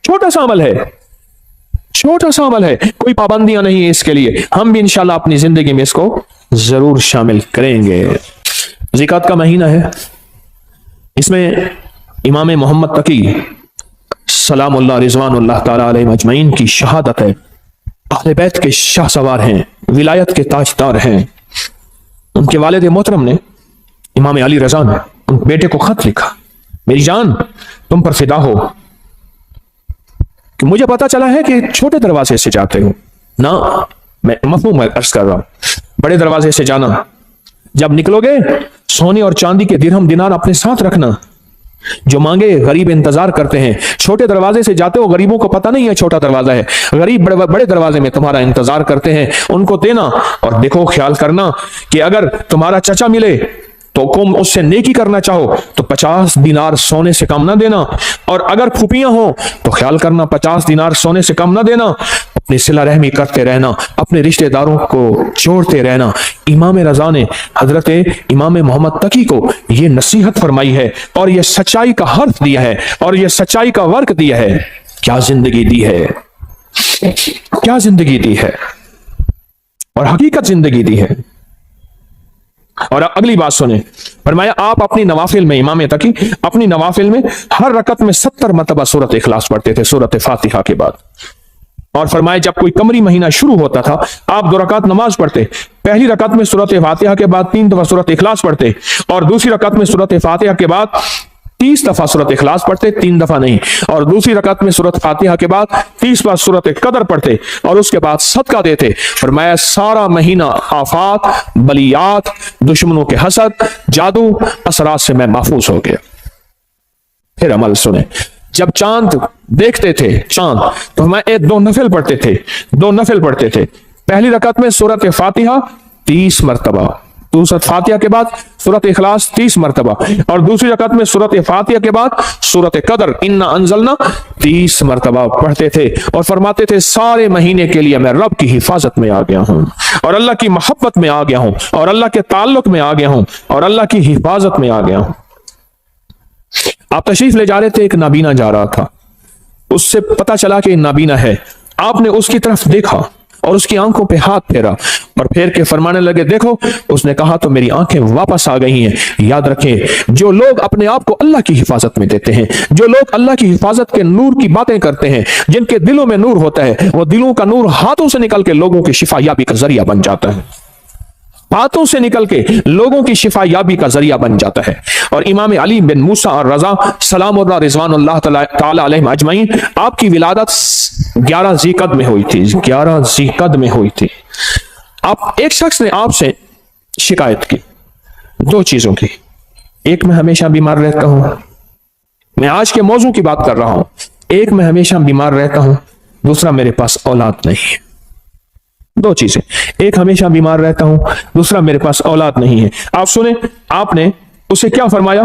छोटा सा अमल है, छोटा सा अमल है, कोई पाबंदियां नहीं है इसके लिए। हम भी इंशाल्लाह अपनी जिंदगी में इसको जरूर शामिल करेंगे। ज़िकात का महीना है, इसमें इमाम मोहम्मद तकी सलामुल्लाह रिज़वानुल्लाह ताला अलैहिम अजमईन की शहादत है। अहले बैत के शाह सवार हैं, विलायत के ताजदार हैं। उनके वालिद मोहतरम ने, इमाम अली रज़ा ने, उन बेटे को खत लिखा, मेरी जान तुम पर फिदा हो कि मुझे पता चला है कि छोटे दरवाजे से जाते हो ना, मैं मफहूम अर्ज कर रहा हूं, बड़े दरवाजे से जाना। जब निकलोगे सोने और चांदी के दिरहम दिनार अपने साथ रखना, जो मांगे गरीब इंतजार करते हैं। छोटे दरवाजे से जाते हो, गरीबों को पता नहीं है छोटा दरवाजा है, गरीब बड़े बड़े दरवाजे में तुम्हारा इंतजार करते हैं, उनको देना। और देखो, ख्याल करना कि अगर तुम्हारा चचा मिले तो तुम उससे नेकी करना चाहो तो 50 दिनार सोने से कम ना देना, और अगर फूफियां हो तो ख्याल करना 50 दिनार सोने से कम ना देना। अपनी सिला रहमी करते रहना, अपने रिश्तेदारों को जोड़ते रहना। इमाम रज़ा ने हजरत इमाम मोहम्मद तकी को यह नसीहत फरमाई है और यह सच्चाई का हर्फ दिया है और यह सच्चाई का वर्क दिया है। क्या जिंदगी दी है, क्या जिंदगी दी है, और हकीकत जिंदगी दी है। और अगली बात सुने, फरमाया आप अपनी नवाफिल में, इमाम तकी अपनी नवाफिल में हर रकत में 70 मरतबा सूरत इखलास पढ़ते थे, सूरत फातिहा के बाद। और फरमाया जब कोई कमरी महीना शुरू होता था, आप 2 रकात नमाज पढ़ते, पहली रकत में सूरत फातिहा के बाद 3 दफा सूरत इखलास पढ़ते, और दूसरी रकत में सूरत फातिहा के बाद 30 दफा सूरत इखलास पढ़ते, 3 दफा नहीं, और दूसरी रकत में सूरत फातिहा के बाद 30 बार सूरत कदर पढ़ते, और उसके बाद सदका देते। फरमाया सारा महीना आफात, बलियात, दुश्मनों के हसद, जादू, असरात से मैं महफूज हो गया। फिर अमल सुने, जब चांद देखते थे चांद, तो मैं 2 नफिल पढ़ते थे, 2 नफिल पढ़ते थे। पहली रकत में सूरत फातिहा 30 मरतबा, सूरत फातिहा के बाद सूरत इखलास 30 मरतबा, और दूसरी रकत में सूरत फातिहा के बाद सूरत कदर इन्ना अंजलना 30 मरतबा पढ़ते थे। और फरमाते थे सारे महीने के लिए मैं रब की हिफाजत में आ गया हूं, और अल्लाह की मोहब्बत में आ गया हूं, और अल्लाह के ताल्लुक में आ गया हूं, और अल्लाह की हिफाजत में आ गया हूं। आप तशरीफ ले जा रहे थे, एक नाबीना जा रहा था, उससे पता चला कि नाबीना है। आपने उसकी तरफ देखा और उसकी आंखों पे हाथ फेरा, और फेर के फरमाने लगे देखो, उसने कहा तो मेरी आंखें वापस आ गई हैं। याद रखें, जो लोग अपने आप को अल्लाह की हिफाजत में देते हैं, जो लोग अल्लाह की हिफाजत के नूर की बातें करते हैं, जिनके दिलों में नूर होता है, वो दिलों का नूर हाथों से निकल के लोगों की शिफा याबी का जरिया बन जाता है, हाथों से निकल के लोगों की शिफा याबी का जरिया बन जाता है। और इमाम अली बिन मूसा और रजा सलामुल्लाह रिज़वानुल्लाह ताला अलैहिम अजमईन, आपकी विलादत 11 ज़ीक़द में हुई थी, 11 ज़ीक़द में हुई थी। आप एक शख्स ने आपसे शिकायत की 2 चीजों की, एक मैं हमेशा बीमार रहता हूं, मैं आज के मौजू की बात कर रहा हूं, एक मैं हमेशा बीमार रहता हूं, दूसरा मेरे पास औलाद नहीं है। 2 चीजें, एक हमेशा बीमार रहता हूं, दूसरा मेरे पास औलाद नहीं है। आप सुने, आपने उसे क्या फरमाया?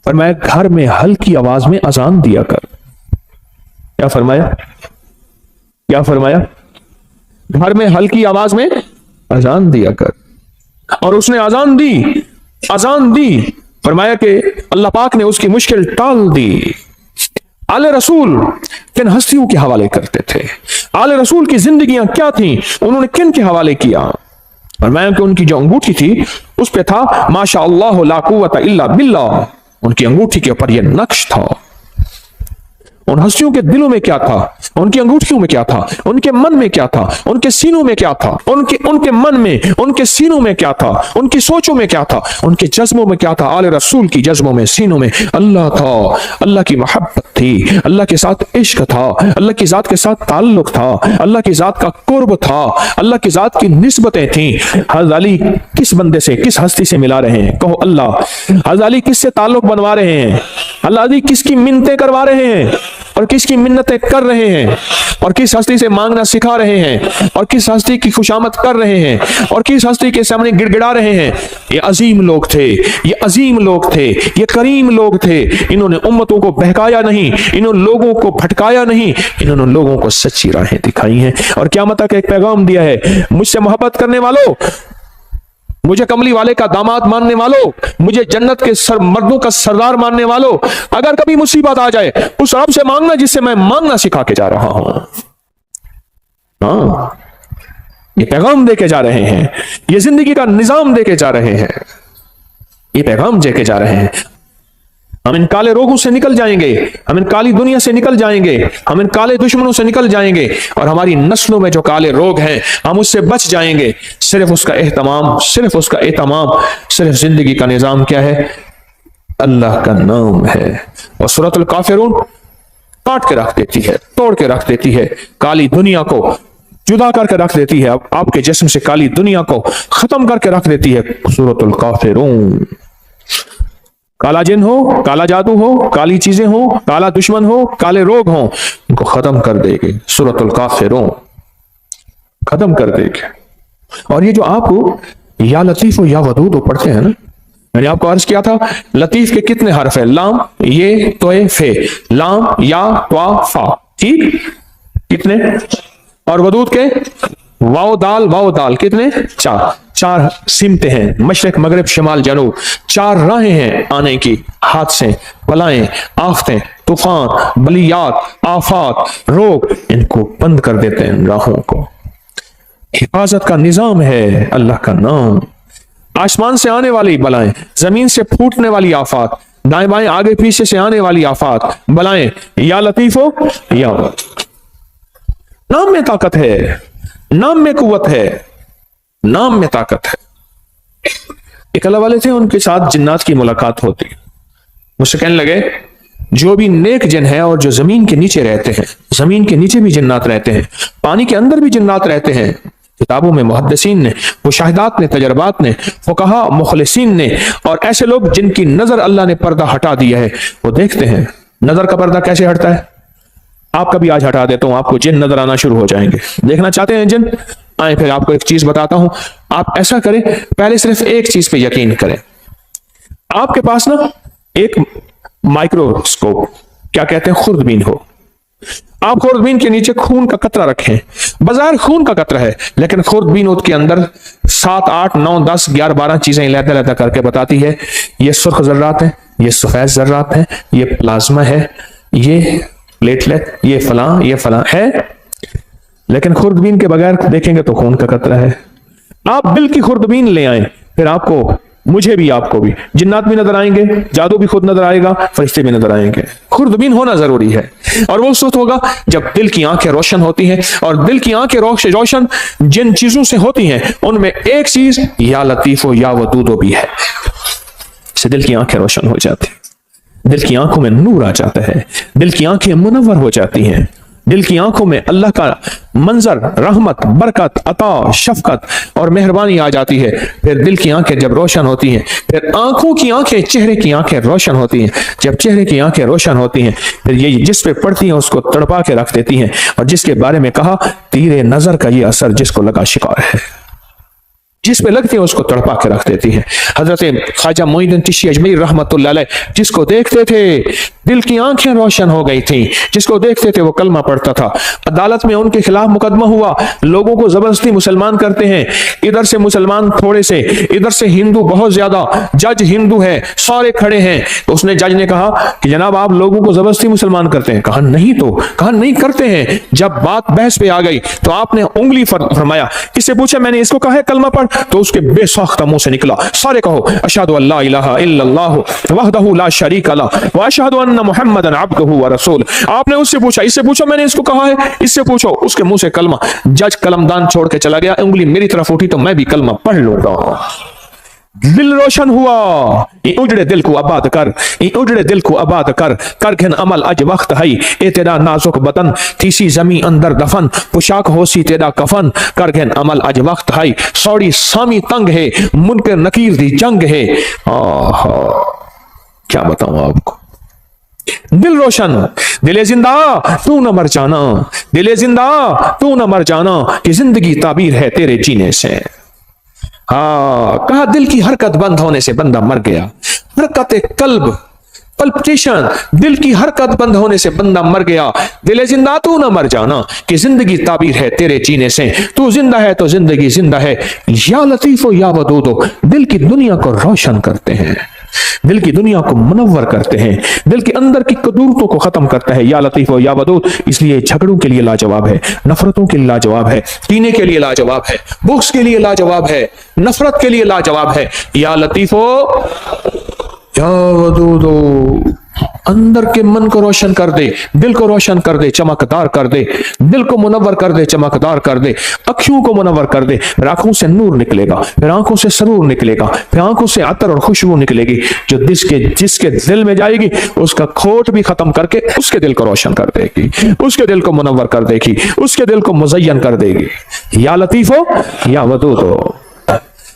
फरमाया घर में हल्की आवाज में अजान दिया कर। क्या फरमाया? क्या फरमाया? घर में हल्की आवाज में अजान दिया कर। और उसने अजान दी, अजान दी। फरमाया कि अल्लाह पाक ने उसकी मुश्किल टाल दी। आले रसूल किन हस्तियों के हवाले करते थे, आले रसूल की जिंदगियां क्या थी, उन्होंने किन के हवाले किया? फरमाया कि उनकी जो अंगूठी थी उस पे था माशा अल्लाह ला कुव्वता इल्ला बिल्लाह। उनकी अंगूठी के ऊपर यह नक्श था। उन हस्तियों के दिलों में क्या था, उनकी अंगूठियों में क्या था, उनके मन में क्या था, उनके सीनों में क्या था, उनके मन में, उनके सीनों में क्या था, उनकी सोचों में क्या था, उनके जज्बों में क्या था। आले रसूल की जज्बों में, सीनों में अल्लाह था, अल्लाह की मोहब्बत थी, अल्लाह के साथ इश्क था, अल्लाह की जात के साथ ताल्लुक था, अल्लाह की जात का कुर्ब था, अल्लाह की जात की निस्बतें थी। हज़रत अली किस बंदे से, किस हस्ती से मिला रहे हैं? कहो अल्लाह। हज़रत अली किससे ताल्लुक बनवा रहे हैं? हज़रत अली किसकी मिन्नतें करवा रहे हैं और किसकी मिन्नतें कर रहे हैं, और किस हस्ती से मांगना सिखा रहे हैं, और किस हस्ती की खुशामद कर रहे हैं, और किस हस्ती के सामने गिड़गिड़ा रहे हैं? ये अजीम लोग थे, ये अजीम लोग थे, ये करीम लोग थे। इन्होंने उम्मतों को बहकाया नहीं, इन्होंने लोगों को भटकाया नहीं, इन्होंने लोगों को सच्ची राहें दिखाई हैं और क़यामत तक एक पैगाम दिया है, मुझसे मोहब्बत करने वालों मुझे कमली वाले का दामाद मानने वालों, मुझे जन्नत के मर्दों का सरदार मानने वालों, अगर कभी मुसीबत आ जाए उस रब से मांगना जिससे मैं मांगना सिखा के जा रहा हूं। हाँ, ये पैगाम देके जा रहे हैं, ये जिंदगी का निजाम देके जा रहे हैं, ये पैगाम देके जा रहे हैं। हम इन काले रोगों से निकल जाएंगे, हम इन काली दुनिया से निकल जाएंगे, हम इन काले दुश्मनों से निकल जाएंगे, और हमारी नस्लों में जो काले रोग हैं हम उससे बच जाएंगे। सिर्फ उसका एहतमाम, सिर्फ उसका एहतमाम, सिर्फ जिंदगी का निजाम क्या है? अल्लाह का नाम है। और सूरतुल काफिरून काट के रख देती है, तोड़ के रख देती है, काली दुनिया को जुदा करके रख देती है, आपके जिस्म से काली दुनिया को खत्म करके रख देती है। सूरतुल काफिरून, काला जिन हो, काला जादू हो, काली चीजें हो, काला दुश्मन हो, काले रोग हो, इनको खत्म कर देगी सूरतुल काफिरून, खत्म कर देगी। और ये जो आपको या लतीफ हो या वदूद हो पढ़ते हैं ना, मैंने आपको अर्ज किया था लतीफ के कितने हर्फ है? लाम, ये, तोए, फे, लाम, या, त्वा, फा, ठीक, कितने? और वदूद के वाओ दाल कितने? चार। चार सिमते हैं, मशरक मगरिब शिमाल जनूब, चार राहें हैं आने की, हादसे, बलाएं, आफतें, तूफान, बलियात, आफात, रोग, इनको बंद कर देते हैं राहों को। हिफाजत का निजाम है अल्लाह का नाम। आसमान से आने वाली बलाएं, जमीन से फूटने वाली आफात, दाएं बाएं आगे पीछे से आने वाली आफात, बलाएं, या लतीफ हो या नाम में ताकत है, नाम में कुव्वत है, नाम में ताकत है। एक अल्लाह वाले थे, उनके साथ जिन्नात की मुलाकात होती, मुझसे कहने लगे जो भी नेक जिन है और जो जमीन के नीचे रहते हैं, जमीन के नीचे भी जिन्नात रहते हैं, पानी के अंदर भी जिन्नात रहते हैं, किताबों में मुहद्दिसीन ने, मुशाहिदात ने, तजर्बात ने, फुकहा मुखलिसीन ने, और ऐसे लोग जिनकी नजर अल्लाह ने पर्दा हटा दिया है, वो देखते हैं नजर का पर्दा कैसे हटता है। आपका भी आज हटा देता हूं, आपको जिन नजर आना शुरू हो जाएंगे। देखना चाहते हैं जिन? आए, फिर आपको एक चीज बताता हूं, आप ऐसा करें, पहले सिर्फ एक चीज पे यकीन करें। आपके पास ना एक माइक्रोस्कोप, क्या कहते हैं, खुर्दबीन हो, आप खुर्दबीन के नीचे खून का कतरा रखें, बाजार खून का कतरा है, लेकिन खुर्दबीन के अंदर 7, 8, 9, 10, 11, 12 चीजें लहदा लहदा करके बताती है, ये सुर्ख जर्रात है, ये सफेद जर्रात है, ये प्लाज्मा है, ये प्लेटलेट, ये फलां है, लेकिन खुर्दबीन के बगैर देखेंगे तो खून का कतरा है। आप दिल की खुर्दबीन ले आए, फिर आपको, मुझे भी, आपको भी जिन्नात भी नजर आएंगे, जादू भी खुद नजर आएगा, फरिश्ते भी नजर आएंगे। खुर्दबीन होना जरूरी है, और वो उस वक्त होगा जब दिल की आंखें रोशन होती हैं, और दिल की आंखें रोशन जिन चीजों से होती हैं उनमें एक चीज या लतीफो या वदूदो भी है, से दिल की आंखें रोशन हो जाती हैं, दिल की आंखों में नूर आ जाता है, दिल की आंखें मुनव्वर हो जाती हैं, दिल की आंखों में अल्लाह का मंजर, रहमत, बरकत, अता, शफकत और मेहरबानी आ जाती है। फिर दिल की आंखें जब रोशन होती हैं, फिर आंखों की आंखें, चेहरे की आंखें रोशन होती हैं। जब चेहरे की आंखें रोशन होती हैं, फिर ये जिस पे पड़ती हैं उसको तड़पा के रख देती हैं, और जिसके बारे में कहा तीरे नजर का ये असर जिसको लगा शिकार है, जिस पे लगती है उसको तड़पा के रख देती है। हजरत ख्वाजा मोइनुद्दीन चिश्ती अजमेरी रहमतुल्लाह अलैह जिसको देखते थे दिल की आंखें रोशन हो गई थी, जिसको देखते थे वो कलमा पढ़ता था। अदालत में उनके खिलाफ मुकदमा हुआ, लोगों को जबरदस्ती मुसलमान करते हैं, इधर से मुसलमान थोड़े से, इधर से हिंदू बहुत ज्यादा, जज हिंदू है, सारे खड़े हैं। तो उसने, जज ने कहा कि जनाब आप लोगों को जबरदस्ती मुसलमान करते हैं? कहा नहीं, तो कहा नहीं करते हैं। जब बात बहस पे आ गई तो आपने उंगली फरमाया, इससे पूछा मैंने इसको कहा है कलमा पढ़, तो उसके बेसाख्ता मुंह से निकला सारे कहो अशहदु अल्ला इलाहा इल्लल्लाह वहदहु ला शरीका लह व अशहदु अन्ना मुहम्मदन अब्दुहु व रसूल। आपने उससे पूछा, इससे पूछो मैंने इसको कहा है, इससे पूछो, उसके मुंह से कलमा। जज कलमदान छोड़ के चला गया, उंगली मेरी तरफ उठी तो मैं भी कलमा पढ़ लूंगा। दिल रोशन हुआ, ये उजड़े दिल को आबाद कर, ये उजड़े दिल को आबाद कर, कर घन अमल अज वक्त है, ए तेरा नाजुक बदन तीसी जमी अंदर दफन, पोशाक होसी तेरा कफन, कर घन अमल अज वक्त है, सौड़ी सामी तंग है, मुनकर नकीर दी जंग है। क्या बताऊं आपको, दिल रोशन, दिले जिंदा तू न मर जाना, दिले जिंदा तू न मर जाना, कि जिंदगी ताबीर है तेरे जीने से। हाँ, कहा दिल की हरकत बंद होने से बंदा मर गया। हरकत कल्ब पल्पिटेशन, दिल की हरकत बंद होने से बंदा मर गया। दिल जिंदा तू ना मर जाना, कि जिंदगी ताबीर है तेरे जीने से, तू जिंदा है तो जिंदगी जिंदा है। या लतीफो या वदूदो, दिल की दुनिया को रोशन करते हैं, दिल की दुनिया को मुनव्वर करते हैं, दिल के अंदर की कदूरतों को खत्म करता है। या लतीफो या वदूद, इसलिए झगड़ों के लिए लाजवाब है, नफरतों के लिए लाजवाब है, कीने के लिए लाजवाब है, बुग़्ज़ के लिए लाजवाब है, नफरत के लिए लाजवाब है। या लतीफो या वदूदो, अंदर के मन को रोशन कर दे, दिल को रोशन कर दे, चमकदार कर दे, दिल को मुनव्वर कर दे, चमकदार कर दे, अखियों को मुनव्वर कर दे। फिर आंखों से नूर निकलेगा, फिर आंखों से सरूर निकलेगा, फिर आंखों से अतर और खुशबू निकलेगी, जो जिसके दिल में जाएगी उसका खोट भी खत्म करके उसके दिल को रोशन कर देगी, उसके दिल को मुनव्वर कर देगी, उसके दिल को मुज़य्यन कर देगी। या लतीफो या वदूदो।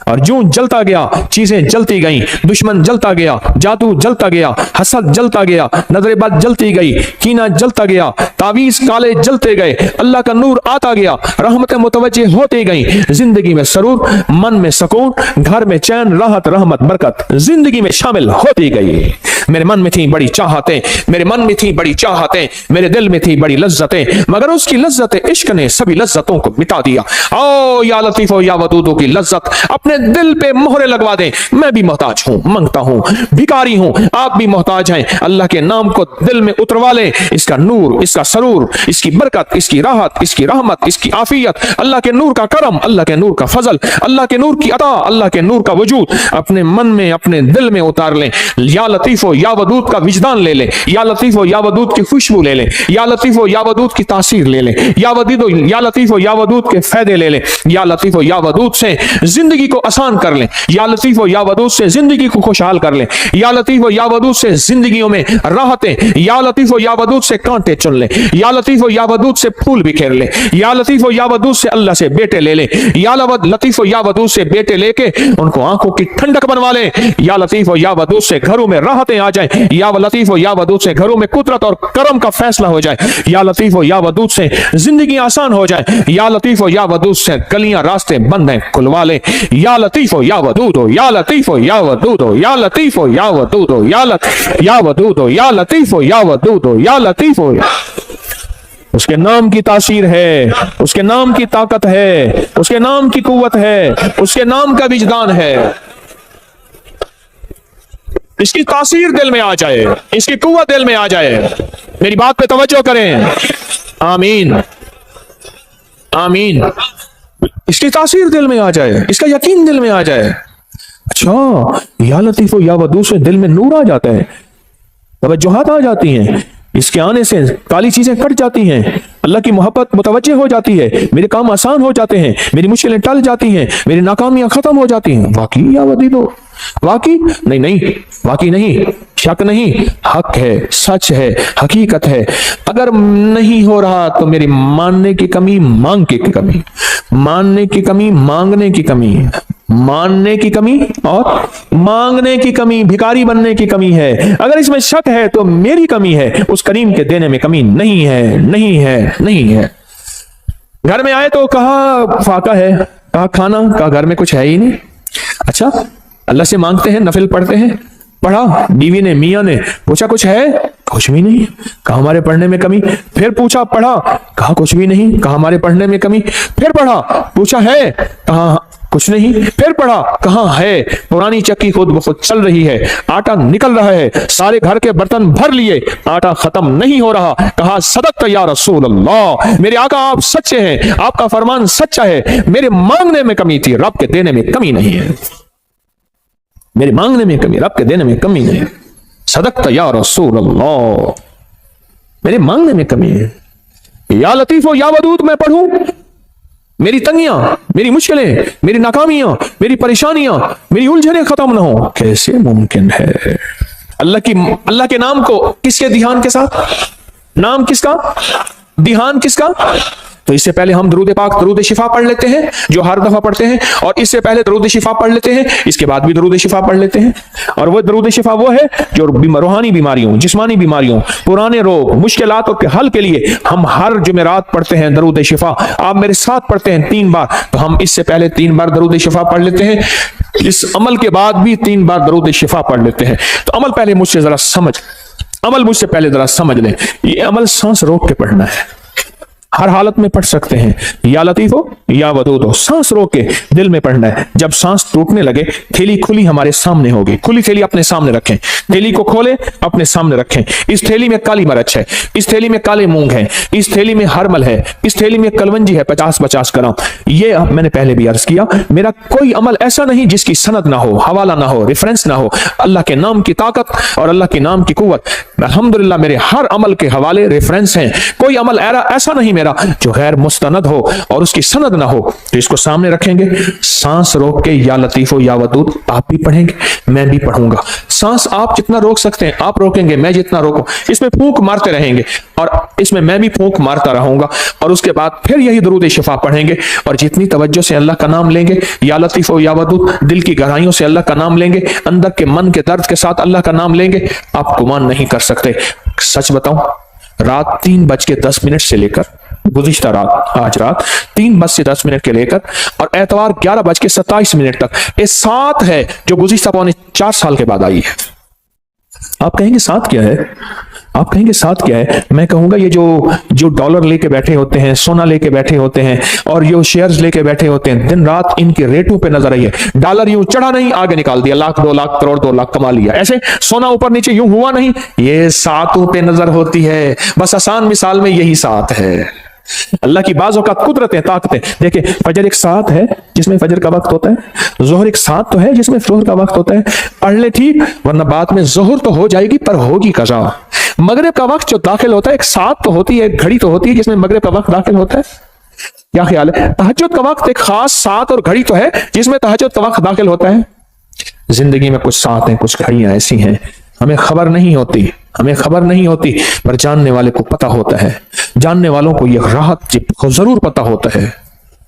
और जो जलता गया, चीजें जलती गईं, दुश्मन जलता गया, जादू जलता गया, हसद जलता गया, नजरेबाज जलती गई, कीना जलता गया, तावीज काले जलते गए, अल्लाह का नूर आता गया, रहमतें मुतवज्जे होती गईं, जिंदगी में सरूर, मन में सुकून, घर में चैन, राहत, रहमत, बरकत जिंदगी में शामिल होती गई। मेरे मन में थी बड़ी चाहतें, मेरे मन में थी बड़ी चाहतें, मेरे दिल में थी बड़ी लज्जतें, मगर उसकी लज्जत इश्क ने सभी लज्जतों को मिटा दिया। ओ या लतीफो या वदूदो की लज्जत अपने दिल पे मोहरे लगवा दें। मैं भी मोहताज हूं, मांगता हूं, भिखारी हूं, आप भी मोहताज हैं। अल्लाह के नाम को दिल में उतरवा लें, इसका नूर, इसका सरूर, इसकी बरकत, इसकी राहत, इसकी रहमत, इसकी आफियत, अल्लाह के नूर का करम, अल्लाह के नूर का फजल, अल्लाह के नूर की अता, अल्लाह के नूर का वजूद अपने मन में, अपने दिल में उतार लें। या लतीफो या वदूद का विजदान ले लें, या लतीफो या वदूद की खुशबू ले लें, या लतीफो या वदूद की तासीर ले लें, या लतीफो या वदूद के फायदे ले लें। या लतीफो या वदूद से जिंदगी को आसान कर लें, या लतीफो या वदूद से जिंदगी को खुशहाल कर लें, या लतीफो या वदूद से जिंदगियों में राहतें, या लतीफो या वदूद से कांटे चुन लें, या लतीफो या वदूद से फूल बिखेर लें, या लतीफो या वदूद से अल्लाह से बेटे ले लें, या लतीफो या वदूद से बेटे लेके उनको आंखों की ठंडक बनवा लें, या लतीफो या वदूद से घरों में राहतें आ जाए, या लतीफो या वदूद से घरों में कुदरत और करम का फैसला हो जाए, या लतीफो या वदूद से जिंदगी आसान हो जाए, या लतीफो या वदूद से गलियां रास्ते बंद हैं खुलवा ले। या लतीफो या वदूदो, या लतीफो या वदूदो, या लतीफो या वदूदो, या वदूदो, या लतीफो या वदूदो, या लतीफो। उसके नाम की तासीर है, उसके नाम की ताकत है, उसके नाम की कुव्वत है, उसके नाम का विजदान है। इसकी तासीर दिल में आ जाए, इसकी कुव्वत दिल में आ जाए। मेरी बात पे तवज्जो करें, आमीन आमीन। इसकी तासीर दिल में आ जाए, इसका यकीन दिल में आ जाए। अच्छा, या लतीफो या वदूद से दिल में नूर आ जाता है, तवज्जुहात आ जाती हैं, इसके आने से काली चीजें कट जाती हैं, अल्लाह की मोहब्बत मुतवज्जे हो जाती है, मेरे काम आसान हो जाते हैं, मेरी मुश्किलें टल जाती हैं, मेरी नाकामियां खत्म हो जाती हैं। वाकई या वदीदो, वाकई नहीं, वाकई नहीं, शक नहीं, हक है, सच है, हकीकत है। अगर नहीं हो रहा तो मेरी मानने की कमी, मांग की कमी, मानने की कमी, मांगने की कमी, मानने की कमी और मांगने की कमी, भिखारी बनने की कमी है। अगर इसमें शक है तो मेरी कमी है, उस करीम के देने में कमी नहीं है, नहीं है, नहीं है। घर में आए तो कहा फाका है, कहा खाना, कहा घर में कुछ है ही नहीं। अच्छा, अल्लाह से मांगते हैं, नफिल पढ़ते हैं, पढ़ा, बीवी ने, मियां ने पूछा कुछ है, कुछ भी नहीं, कहा हमारे पढ़ने में कमी। फिर पूछा, पढ़ा, कहा कुछ भी नहीं, कहा हमारे पढ़ने में कमी। फिर पढ़ा, पूछा है, कहा कुछ नहीं। फिर पढ़ा, कहां है, पुरानी चक्की खुद ब खुद चल रही है, आटा निकल रहा है, सारे घर के बर्तन भर लिए, आटा खत्म नहीं हो रहा। कहा सदक़्त या रसूल अल्लाह, मेरे आका आप सच्चे हैं, आपका फरमान सच्चा है, मेरे मांगने में कमी थी, रब के देने में कमी नहीं है, मेरे मांगने में कमी, रब के देने में कमी नहीं। सदक़्त या रसूल अल्लाह, मेरे मांगने में कमी है। या लतीफो या वदूद मैं पढ़ूं, मेरी तंगियां, मेरी मुश्किलें, मेरी नाकामियां, मेरी परेशानियां, मेरी उलझने खत्म ना हो, कैसे मुमकिन है? अल्लाह के नाम को किसके ध्यान के साथ, नाम किसका, ध्यान किसका? तो इससे पहले हम दरूद पाक दरूद शिफा पढ़ लेते हैं जो हर दफा पढ़ते हैं, और इससे पहले दरूद शिफा पढ़ लेते हैं, इसके बाद भी दरूद शिफा पढ़ लेते हैं। और वो दरूद शिफा वो है जो रूहानी बीमारियों, जिस्मानी बीमारियों, पुराने रोग, मुश्किलातों के हल के लिए हम हर जुमेरात पढ़ते हैं दरूद शिफा। आप मेरे साथ पढ़ते हैं 3 बार, तो हम इससे पहले 3 बार दरूद शिफा पढ़ लेते हैं, इस अमल के बाद भी 3 बार दरूद शिफा पढ़ लेते हैं। तो अमल पहले मुझसे जरा अमल मुझसे पहले जरा समझ लें। ये अमल सांस रोक के पढ़ना है, हर हालत में पढ़ सकते हैं, या लतीफ हो या वदूद हो, सांस रोक के दिल में पढ़ना है। जब सांस टूटने लगे, थैली खुली हमारे सामने होगी, खुली थैली अपने सामने रखें, थैली को खोले अपने सामने रखें। इस थैली में काली मिर्च है, इस थैली में काले मूंग है, इस थैली में हरमल है, इस थैली में कलवंजी है 50-50 ग्राम। ये मैंने पहले भी अर्ज किया, मेरा कोई अमल ऐसा नहीं जिसकी सनद ना हो, हवाला ना हो, रेफरेंस ना हो। अल्लाह के नाम की ताकत और अल्लाह के नाम की कुव्वत, अल्हम्दुलिल्लाह मेरे हर अमल के हवाले रेफरेंस हैं। कोई अमल ऐसा नहीं मेरा जो गैर मुस्तनद हो और उसकी सनद ना हो। तो इसको सामने रखेंगे, सांस रोक के या लतीफ हो या वदूद आप भी पढ़ेंगे, मैं भी पढ़ूंगा। सांस आप जितना रोक सकते हैं आप रोकेंगे, मैं जितना रोकूं। इसमें फूंक मारते रहेंगे और इसमें मैं भी फूंक मारता रहूंगा, और उसके बाद फिर यही दरूद शिफा पढ़ेंगे। और जितनी तवज्जो से अल्लाह का नाम लेंगे, या लतीफ हो या वदूद, दिल की गहराइयों से अल्लाह का नाम लेंगे, अंदर के मन के दर्द के साथ अल्लाह का नाम लेंगे, आप गुमान नहीं कर सकते। सच बताऊं, रात 3:10 से लेकर गुज़िश्ता रात, आज रात 3:10 के लेकर और एतवार 11:27 तक, ये 7 है जो गुज़िश्ता 4 साल के बाद आई है। आप कहेंगे 7 क्या है? आप कहेंगे 7 क्या है? मैं कहूंगा ये जो डॉलर लेके बैठे होते हैं, सोना लेके बैठे होते हैं, और जो शेयर्स लेके बैठे होते हैं, दिन रात इनके रेटों पे नजर आई है। डॉलर यूं चढ़ा नहीं, आगे निकाल दिया, लाख 2 लाख करोड़ 2 लाख कमा लिया। ऐसे सोना ऊपर नीचे यूं हुआ नहीं, ये 7 पे नजर होती है। बस आसान मिसाल में यही 7 है। अल्लाह की बाज़ों का कुदरतें, ताकतें। देखिए, फजर एक 7 है जिसमें फजर का वक्त होता है, जोहर एक 7 तो है जिसमें जोहर का वक्त होता है। पढ़ ले ठीक, वरना बाद में जोहर तो हो जाएगी पर होगी कज़ा। मगरिब का वक्त जो दाखिल होता है, एक 7 तो होती है, घड़ी तो होती है जिसमें मगरिब का वक्त दाखिल होता है। क्या ख्याल है? तहज्जुद का वक्त एक खास 7 और घड़ी तो है जिसमें तहज्जुद का वक्त दाखिल होता है। जिंदगी में कुछ 7 हैं, कुछ घड़ियां ऐसी हैं, हमें खबर नहीं होती, पर जानने वाले को पता होता है। जानने वालों को यह राहत जरूर पता होता है।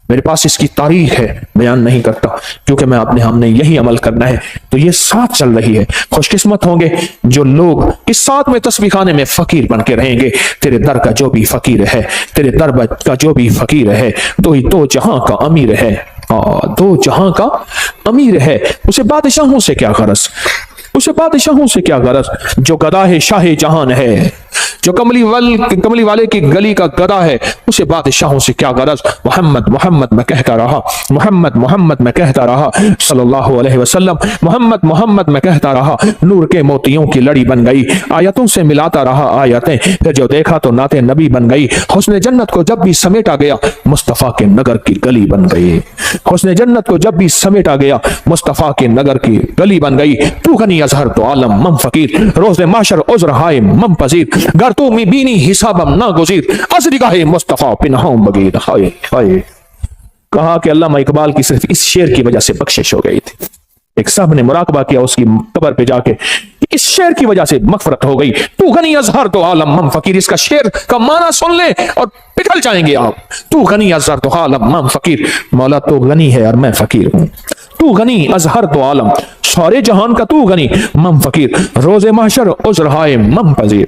मेरे पास इसकी तारीख है, बयान नहीं करता क्योंकि मैं अपने हमने यही अमल करना है। तो ये 7 चल रही है। खुशकिस्मत होंगे जो लोग इस 7 में तस्बीह खाने में फकीर बन के रहेंगे। तेरे दर का जो भी फकीर है, तेरे दर का जो भी फकीर है, तो ही तो जहां का अमीर है। दो जहां का अमीर है, उसे बादशाहों से क्या गरज, जो गदा है शाह जहान है, जो कमली वाले की गली का गदा है, उसे बादशाहों से क्या गरज। मोहम्मद मैं कहता रहा, मोहम्मद मैं कहता रहा, सल्लल्लाहु अलैहि वसल्लम, मोहम्मद मैं कहता रहा। नूर के मोतियों की लड़ी बन गई, आयतों से मिलाता रहा आयतें, फिर जो देखा तो नाते नबी बन गई। हुस्न जन्नत को जब भी समेटा गया, मुस्तफा के नगर की गली बन गई। हुस्न जन्नत को जब भी समेटा गया, मुस्तफा के नगर की गली बन गई। तू गनी अजहर तो आलम मम फकीर, रोज़े माशर उज़्र हाय मम पजीर, गर तू मी बीनी हिसाबम ना गुज़ीर, असरिगाहे मुस्तफा पिनहाम बगीर। हाय हाय। कहा कि अल्लामा इकबाल की सिर्फ इस शेर की वजह से बख्शिश हो गई थी। एक साहब ने मुराकबा किया उसकी कब्र पे जाके, इस शेर की वजह से मगफरत हो गई। तू गनी अजहर तो आलम मम फकीर, इसका शेर का माना सुन ले और पिघल जाएंगे आप। तू गनी अजहर तो आलम मम फकीर, मौला तो गनी है और मैं फकीर हूं। तू गनी अजहर तो आलम, सारे जहान का तू गनी, मम फकीर, रोज़े महशर उज़्र हाय मम पजीर।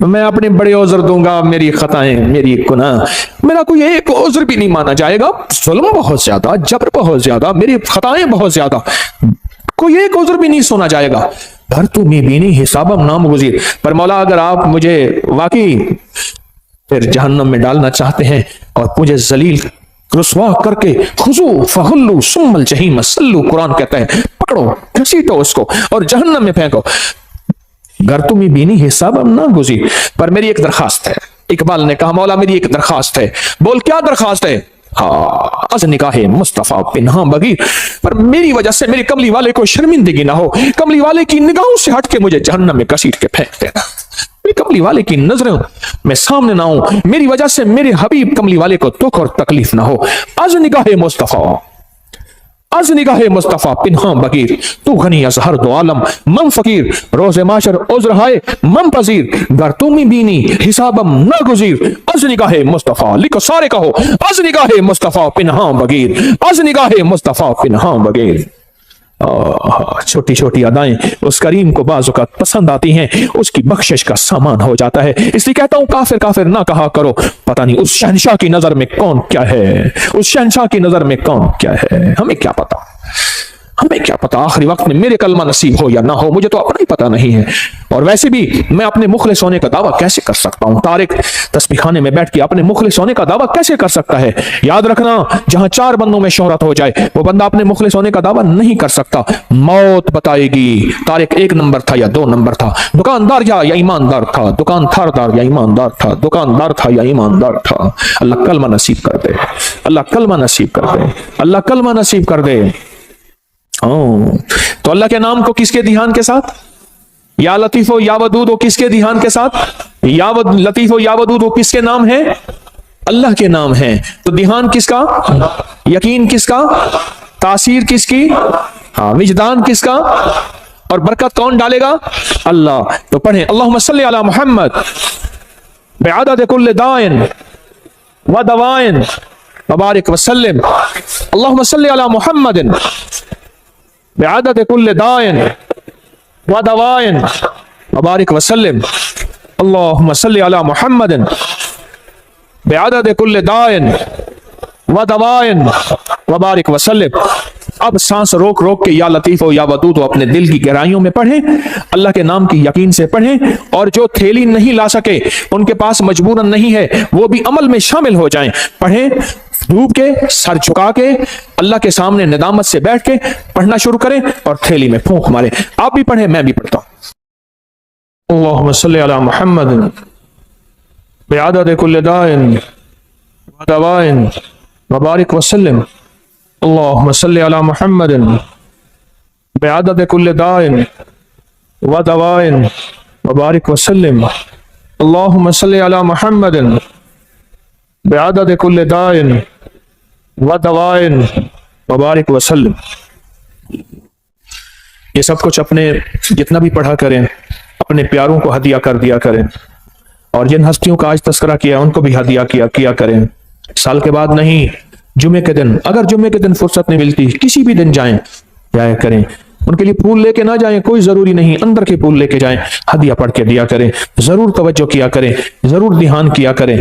मैं अपने बड़े उज़्र दूंगा, मेरी खताएं, मेरी गुनाह, मेरा कोई एक उज़्र भी नहीं माना जाएगा। जुल्म बहुत ज्यादा, जबर बहुत ज्यादा, मेरी खताएं बहुत ज्यादा, कोई एक उज़्र भी नहीं सुना जाएगा। घर तू मी बीनी हिसाबम नाम गुज़ीर। पर मौला अगर आप मुझे वाकई फिर जहन्नम में डालना चाहते हैं और मुझे जलील रुस्वा करके, खुजू फहुल्लू सुम्मल जहीम सल्लू, कुरान कहता है, पकड़ो घसीटो उसको और जहन्नम में फेंको। घर तुम बीनी हिसाब अब ना गुजी। पर मेरी एक दरखास्त है। इकबाल ने कहा, मौला मेरी एक दरखास्त है। बोल क्या दरखास्त है? अज निकाहे मुस्तफा पिन्हा बगीर, पर मेरी वजह से मेरे कमली वाले को शर्मिंदगी ना हो, कमली वाले की निगाहों से हट के मुझे जहन्नम में घसीट के फेंक देना, मेरे कमली वाले की नजरों में सामने ना हो, मेरी वजह से मेरे हबीब कमली वाले को दुख और तकलीफ ना हो। अज निगाहे मुस्तफा, از निगाह मुस्तफा पिन्हा बगीर, तू गनी az हर दो आलम मम फकीर, रोज माशर उज्र हाय मम पजीर, गर तुम ही बीनी हिसाबम न गुजीर, az निगाह मुस्तफा, लिखो सारे कहो, az निगाह मुस्तफा पिन्हा बगीर, az निगाह मुस्तफा पिन्हा बगीर। छोटी छोटी अदाएं उस करीम को बाज़-औक़ात पसंद आती हैं, उसकी बख्शिश का सामान हो जाता है। इसलिए कहता हूं काफिर काफिर ना कहा करो, पता नहीं उस शहंशाह की नजर में कौन क्या है, उस शहंशाह की नजर में कौन क्या है, हमें क्या पता, हमें क्या पता आखिरी वक्त में मेरे कलमा नसीब हो या ना हो, मुझे तो अपना ही पता नहीं है। और वैसे भी मैं अपने मुखलिस होने का दावा कैसे कर सकता हूं? तारिक तस्बीह खाने में बैठ के अपने मुखलिस होने का दावा कैसे कर सकता है? याद रखना, जहां 4 बंदों में शोहरत हो जाए वो बंदा अपने मुखलिस होने का दावा नहीं कर सकता। मौत बताएगी तारिक 1 नंबर था या 2 नंबर था, दुकानदार या ईमानदार था, दुकानदार या ईमानदार था, दुकानदार था या ईमानदार था। अल्लाह कलमा नसीब कर दे, अल्लाह कलमा नसीब कर दे, अल्लाह कलमा नसीब कर दे। तो अल्लाह के नाम को किसके ध्यान के साथ? या लतीफो या वदूद हो किसके ध्यान के साथ? या लतीफो या वदूद हो किसके नाम है? अल्लाह के नाम है। तो ध्यान किसका? यकीन किसका? तासीर किसकी? विजदान किसका? और बरकत कौन डालेगा? अल्लाह। तो पढ़े अल्लाहुम्मा सल्ली अला मुहम्मद बिअदद कुल्ल दाइन व दवाइन व बारिक वसल्लिम। अल्लाहुम्मा सल्ली अला मुहम्मदिन बिअदद कुल्ल दाइन व दवाइन व बारिक वसल्लिम। अल्लाहुम्मा सल्ली अला मुहम्मदिन बिअदद कुल्ल दाइन व दवाइन व बारिक वसल्लिम। अब सांस रोक रोक के या लतीफ हो या वदूद हो अपने दिल की गहराइयों में पढ़ें, अल्लाह के नाम की यकीन से पढ़ें, और जो थैली नहीं ला सके, उनके पास मजबूरन नहीं है, वो भी अमल में शामिल हो जाएं। पढ़ें डूब के, सर झुका के, अल्लाह के सामने निदामत से बैठ के पढ़ना शुरू करें और थैली में फूंक मारे। आप भी पढ़ें, मैं भी पढ़ता हूं। अल्लाहुम्मा सल्ली अला मुहम्मद बिअदद कुल्ल दाइन व दवाइन व बारिक वसल्लिम। अल्लाहुम्मा सल्ली अला मुहम्मदिन बिअदद कुल्ल दाइन व दवाइन व बारिक वसल्लिम। अल्लाहुम्मा सल्ली अला मुहम्मदिन बिअदद कुल्ल दाइन व दवाइन व बारिक वसल्लिम। ये सब कुछ अपने जितना भी पढ़ा करें, अपने प्यारों को हदिया कर दिया करें, और जिन हस्तियों का आज तस्करा किया उनको भी हदिया किया करें। साल के बाद नहीं, जुमे के दिन, अगर जुमे के दिन फुर्सत नहीं मिलती, किसी भी दिन जाया करें। उनके लिए फूल लेके ना जाएं, कोई जरूरी नहीं, अंदर के फूल लेके जाएं, हदिया पढ़ के दिया करें। जरूर तवज्जो किया करें, जरूर ध्यान किया करें।